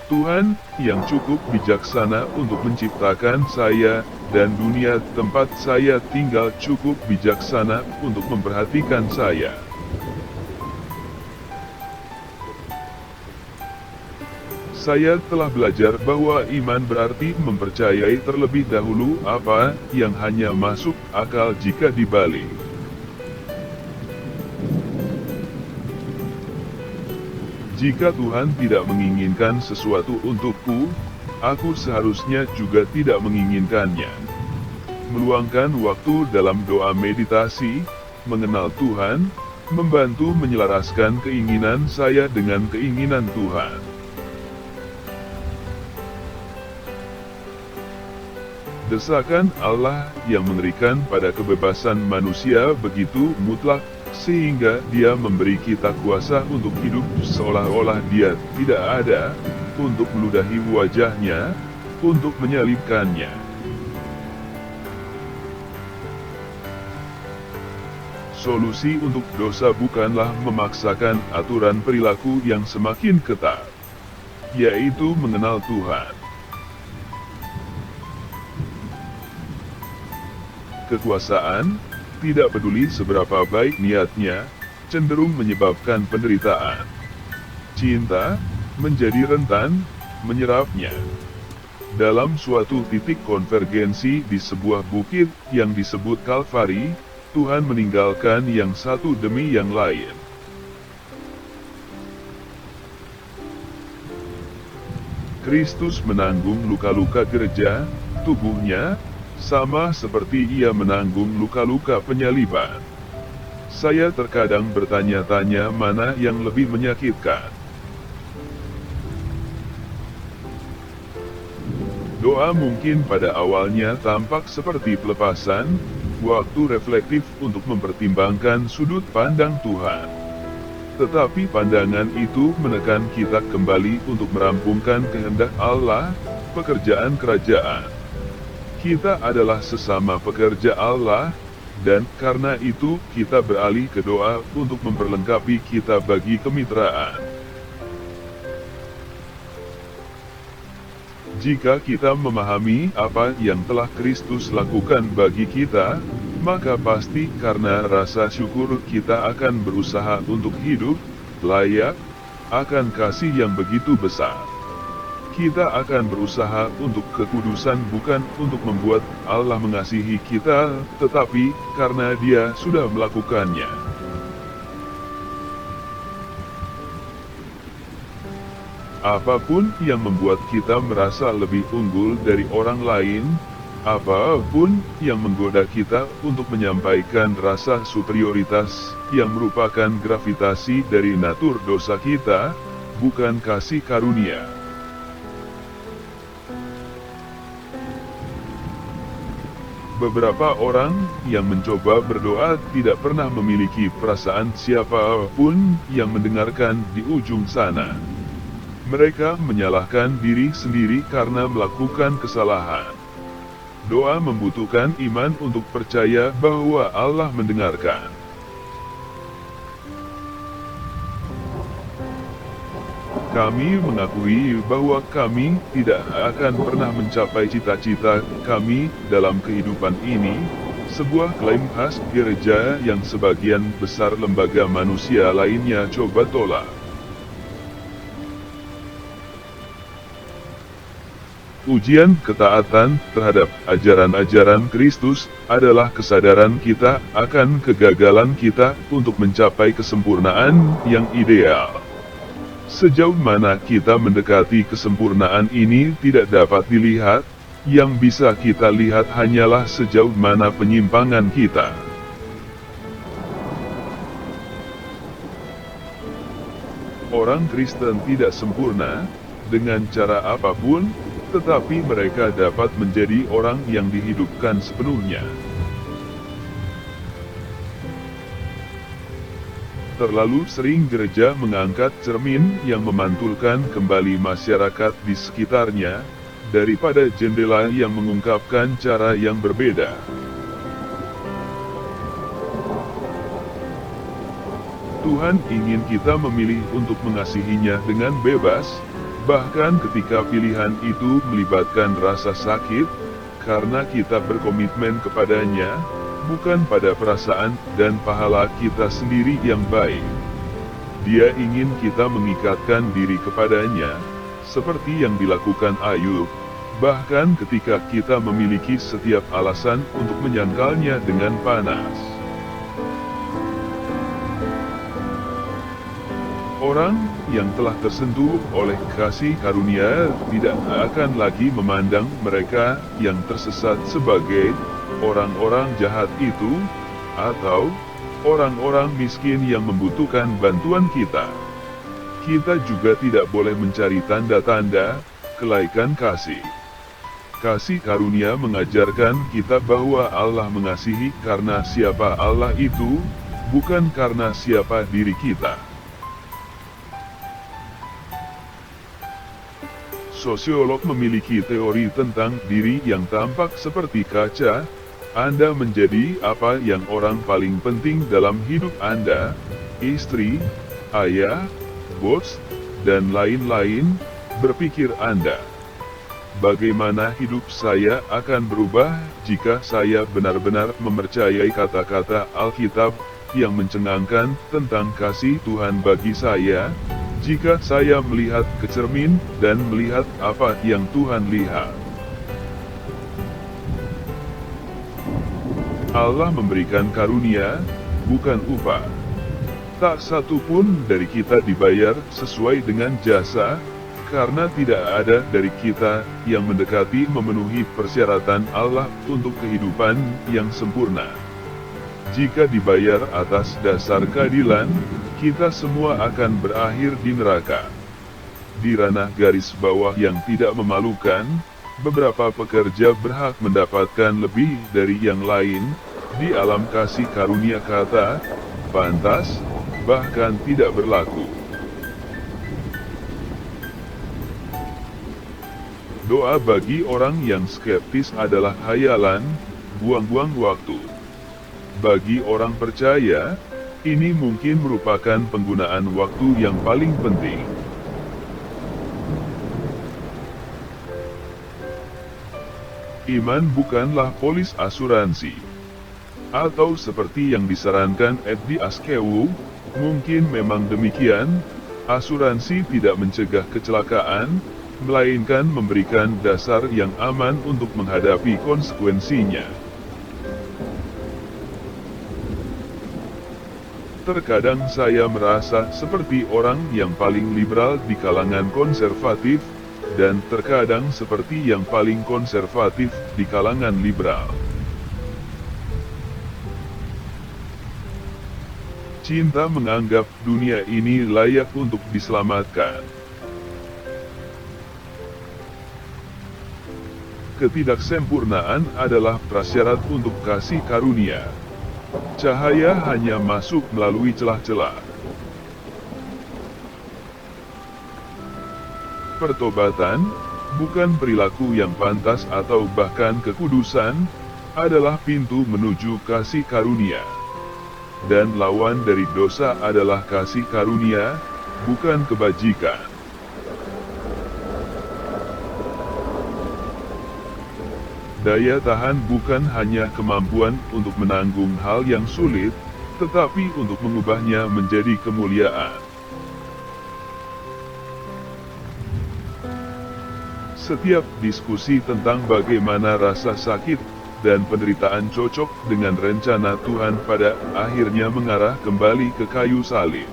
Tuhan, yang cukup bijaksana untuk menciptakan saya, dan dunia tempat saya tinggal cukup bijaksana untuk memperhatikan saya. Saya telah belajar bahwa iman berarti mempercayai terlebih dahulu apa yang hanya masuk akal jika dibalik. Jika Tuhan tidak menginginkan sesuatu untukku, aku seharusnya juga tidak menginginkannya. Meluangkan waktu dalam doa meditasi, mengenal Tuhan, membantu menyelaraskan keinginan saya dengan keinginan Tuhan. Desakan Allah yang mengerikan pada kebebasan manusia begitu mutlak, sehingga Dia memberi kita kuasa untuk hidup seolah-olah Dia tidak ada, untuk meludahi wajahnya, untuk menyalibkannya. Solusi untuk dosa bukanlah memaksakan aturan perilaku yang semakin ketat, yaitu mengenal Tuhan. Kekuasaan, tidak peduli seberapa baik niatnya, cenderung menyebabkan penderitaan. Cinta, menjadi rentan, menyerapnya. Dalam suatu titik konvergensi di sebuah bukit yang disebut Kalvari, Tuhan meninggalkan yang satu demi yang lain. Kristus menanggung luka-luka gereja, tubuhnya, sama seperti Ia menanggung luka-luka penyaliban. Saya terkadang bertanya-tanya mana yang lebih menyakitkan. Doa mungkin pada awalnya tampak seperti pelepasan, waktu reflektif untuk mempertimbangkan sudut pandang Tuhan. Tetapi pandangan itu menekan kita kembali untuk merampungkan kehendak Allah, pekerjaan kerajaan. Kita adalah sesama pekerja Allah, dan karena itu kita beralih ke doa untuk memperlengkapi kita bagi kemitraan. Jika kita memahami apa yang telah Kristus lakukan bagi kita, maka pasti karena rasa syukur kita akan berusaha untuk hidup layak akan kasih yang begitu besar. Kita akan berusaha untuk kekudusan bukan untuk membuat Allah mengasihi kita, tetapi karena Dia sudah melakukannya. Apapun yang membuat kita merasa lebih unggul dari orang lain, apapun yang menggoda kita untuk menyampaikan rasa superioritas yang merupakan gravitasi dari natur dosa kita, bukan kasih karunia. Beberapa orang yang mencoba berdoa tidak pernah memiliki perasaan siapapun yang mendengarkan di ujung sana. Mereka menyalahkan diri sendiri karena melakukan kesalahan. Doa membutuhkan iman untuk percaya bahwa Allah mendengarkan. Kami mengakui bahwa kami tidak akan pernah mencapai cita-cita kami dalam kehidupan ini, sebuah klaim khas gereja yang sebagian besar lembaga manusia lainnya coba tolak. Ujian ketaatan terhadap ajaran-ajaran Kristus adalah kesadaran kita akan kegagalan kita untuk mencapai kesempurnaan yang ideal. Sejauh mana kita mendekati kesempurnaan ini tidak dapat dilihat, yang bisa kita lihat hanyalah sejauh mana penyimpangan kita. Orang Kristen tidak sempurna, dengan cara apapun, tetapi mereka dapat menjadi orang yang dihidupkan sepenuhnya. Terlalu sering gereja mengangkat cermin yang memantulkan kembali masyarakat di sekitarnya, daripada jendela yang mengungkapkan cara yang berbeda. Tuhan ingin kita memilih untuk mengasihinya dengan bebas, Bahkan ketika pilihan itu melibatkan rasa sakit, karena kita berkomitmen kepadanya, bukan pada perasaan dan pahala kita sendiri yang baik. Dia ingin kita mengikatkan diri kepadanya, seperti yang dilakukan Ayub, bahkan ketika kita memiliki setiap alasan untuk menyangkalnya dengan panas. Orang yang telah tersentuh oleh kasih karunia tidak akan lagi memandang mereka yang tersesat sebagai orang-orang jahat itu, atau orang-orang miskin yang membutuhkan bantuan kita. Kita juga tidak boleh mencari tanda-tanda kelaikan kasih. Kasih karunia mengajarkan kita bahwa Allah mengasihi karena siapa Allah itu, bukan karena siapa diri kita. Sosiolog memiliki teori tentang diri yang tampak seperti kaca. Anda menjadi apa yang orang paling penting dalam hidup Anda, istri, ayah, bos, dan lain-lain, berpikir Anda. Bagaimana hidup saya akan berubah jika saya benar-benar mempercayai kata-kata Alkitab yang mencengangkan tentang kasih Tuhan bagi saya? Jika saya melihat ke cermin dan melihat apa yang Tuhan lihat. Allah memberikan karunia, bukan upah. Tak satu pun dari kita dibayar sesuai dengan jasa, karena tidak ada dari kita yang mendekati memenuhi persyaratan Allah untuk kehidupan yang sempurna. Jika dibayar atas dasar keadilan, kita semua akan berakhir di neraka. Di ranah garis bawah yang tidak memalukan, beberapa pekerja berhak mendapatkan lebih dari yang lain. Di alam kasih karunia kata pantas bahkan tidak berlaku. Doa bagi orang yang skeptis adalah hayalan, buang-buang waktu. Bagi orang percaya, ini mungkin merupakan penggunaan waktu yang paling penting. Iman bukanlah polis asuransi. Atau seperti yang disarankan Eddie Askew, mungkin memang demikian, asuransi tidak mencegah kecelakaan, melainkan memberikan dasar yang aman untuk menghadapi konsekuensinya. Terkadang saya merasa seperti orang yang paling liberal di kalangan konservatif, dan terkadang seperti yang paling konservatif di kalangan liberal. Cinta menganggap dunia ini layak untuk diselamatkan. Ketidaksempurnaan adalah prasyarat untuk kasih karunia. Cahaya hanya masuk melalui celah-celah. Pertobatan, bukan perilaku yang pantas atau bahkan kekudusan, adalah pintu menuju kasih karunia. Dan lawan dari dosa adalah kasih karunia, bukan kebajikan. Daya tahan bukan hanya kemampuan untuk menanggung hal yang sulit, tetapi untuk mengubahnya menjadi kemuliaan. Setiap diskusi tentang bagaimana rasa sakit dan penderitaan cocok dengan rencana Tuhan pada akhirnya mengarah kembali ke kayu salib.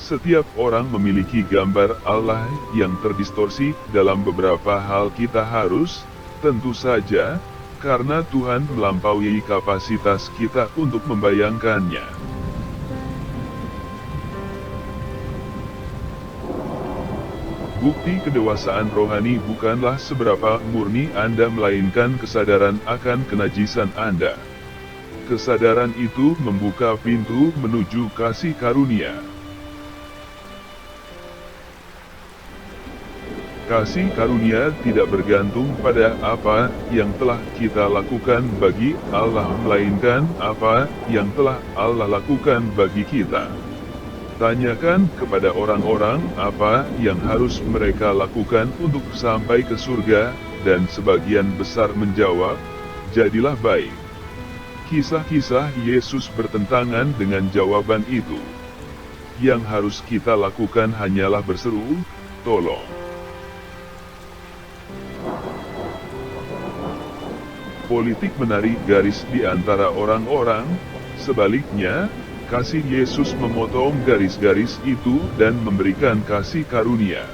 Setiap orang memiliki gambar Allah yang terdistorsi dalam beberapa hal. Kita harus, tentu saja, karena Tuhan melampaui kapasitas kita untuk membayangkannya. Bukti kedewasaan rohani bukanlah seberapa murni Anda, melainkan kesadaran akan kenajisan Anda. Kesadaran itu membuka pintu menuju kasih karunia. Kasih karunia tidak bergantung pada apa yang telah kita lakukan bagi Allah, melainkan apa yang telah Allah lakukan bagi kita. Tanyakan kepada orang-orang apa yang harus mereka lakukan untuk sampai ke surga, dan sebagian besar menjawab, jadilah baik. Kisah-kisah Yesus bertentangan dengan jawaban itu. Yang harus kita lakukan hanyalah berseru, tolong. Politik menarik garis di antara orang-orang, sebaliknya, kasih Yesus memotong garis-garis itu dan memberikan kasih karunia.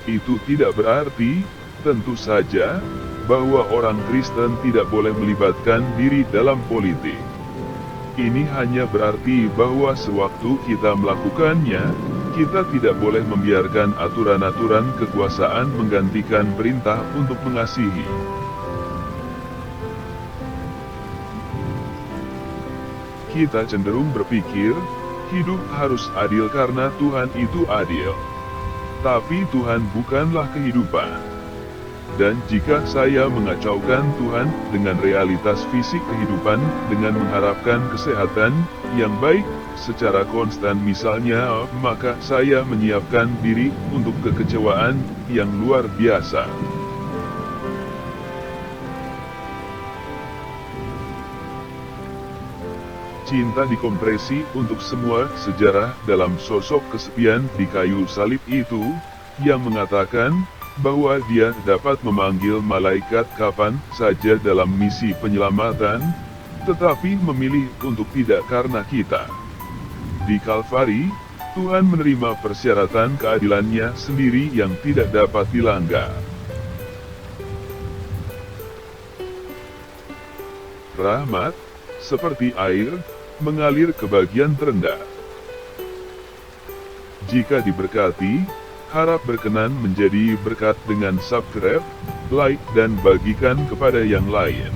Itu tidak berarti, tentu saja, bahwa orang Kristen tidak boleh melibatkan diri dalam politik. Ini hanya berarti bahwa sewaktu kita melakukannya, kita tidak boleh membiarkan aturan-aturan kekuasaan menggantikan perintah untuk mengasihi. Kita cenderung berpikir, hidup harus adil karena Tuhan itu adil. Tapi Tuhan bukanlah kehidupan. Dan jika saya mengacaukan Tuhan dengan realitas fisik kehidupan dengan mengharapkan kesehatan yang baik secara konstan misalnya, maka saya menyiapkan diri untuk kekecewaan yang luar biasa. Cinta dikompresi untuk semua sejarah dalam sosok kesepian di kayu salib itu, yang mengatakan bahwa dia dapat memanggil malaikat kapan saja dalam misi penyelamatan, tetapi memilih untuk tidak karena kita. Di Kalvari, Tuhan menerima persyaratan keadilannya sendiri yang tidak dapat dilanggar. Rahmat, seperti air, mengalir ke bagian terendah. Jika diberkati, harap berkenan menjadi berkat dengan subscribe, like dan bagikan kepada yang lain.